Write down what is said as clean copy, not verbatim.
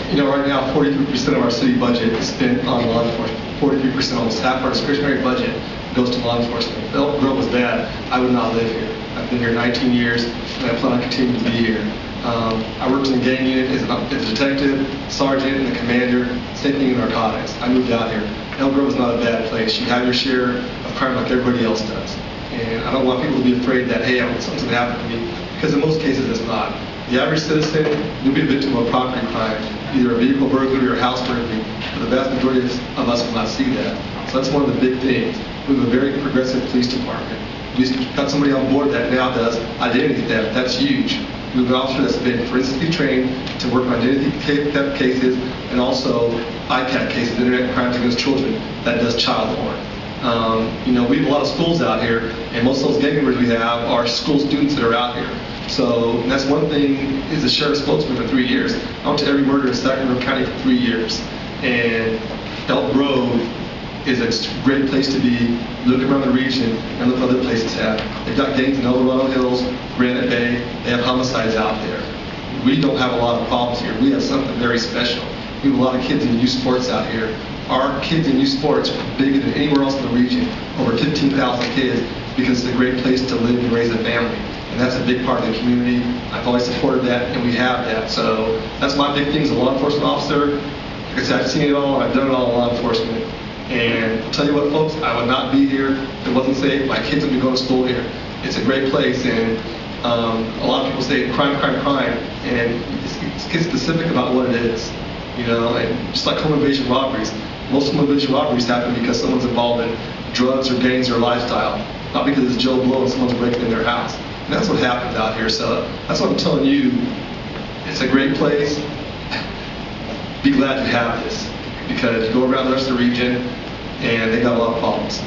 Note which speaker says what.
Speaker 1: Right now, 43% of our city budget is spent on law enforcement. 43%, almost half our discretionary budget goes to law enforcement. If Elk Grove was bad, I would not live here. I've been here 19 years, and I plan on continuing to be here. I worked in the gang unit as a detective, sergeant, and a commander. Same thing in narcotics. I moved out here. Elk Grove is not a bad place. You have your share of crime like everybody else does. And I don't want people to be afraid that, hey, something's going to happen to me, because in most cases it's not. The average citizen will be a victim of a property crime, either a vehicle burglary or a house burglary, but the vast majority of us will not see that. So that's one of the big things. We have a very progressive police department. We've got somebody on board that now does identity theft. That's huge. We have an officer that's been forensically trained to work on identity theft cases and also ICAT cases, internet crimes against children, that does child porn. We have a lot of schools out here, and most of those gang members we have are school students that are out here. So that's one thing, is the sheriff's spokesman for 3 years. I went to every murder in Sacramento County for 3 years. And Elk Grove is a great place to be. Look around the region and look what other places have. They've got gangs in El Dorado Hills, Granite Bay. They have homicides out there. We don't have a lot of problems here. We have something very special. We have a lot of kids in youth sports out here. Our kids in youth sports are bigger than anywhere else in the region, over 15,000 kids, because it's a great place to live and raise a family. And that's a big part of the community. I've always supported that, and we have that. So that's my big thing as a law enforcement officer. Like I said, I've seen it all, and I've done it all in law enforcement. And I'll tell you what, folks, I would not be here if it wasn't safe. My kids would be going to school here. It's a great place, and a lot of people say crime, crime, crime, and it gets specific about what it is. And just like home invasion robberies, most home invasion robberies happen because someone's involved in drugs or gangs or lifestyle, not because it's Joe Blow and someone's breaking in their house. And that's what happens out here. So that's what I'm telling you. It's a great place. Be glad to have this, because you go around the rest of the region and they got a lot of problems.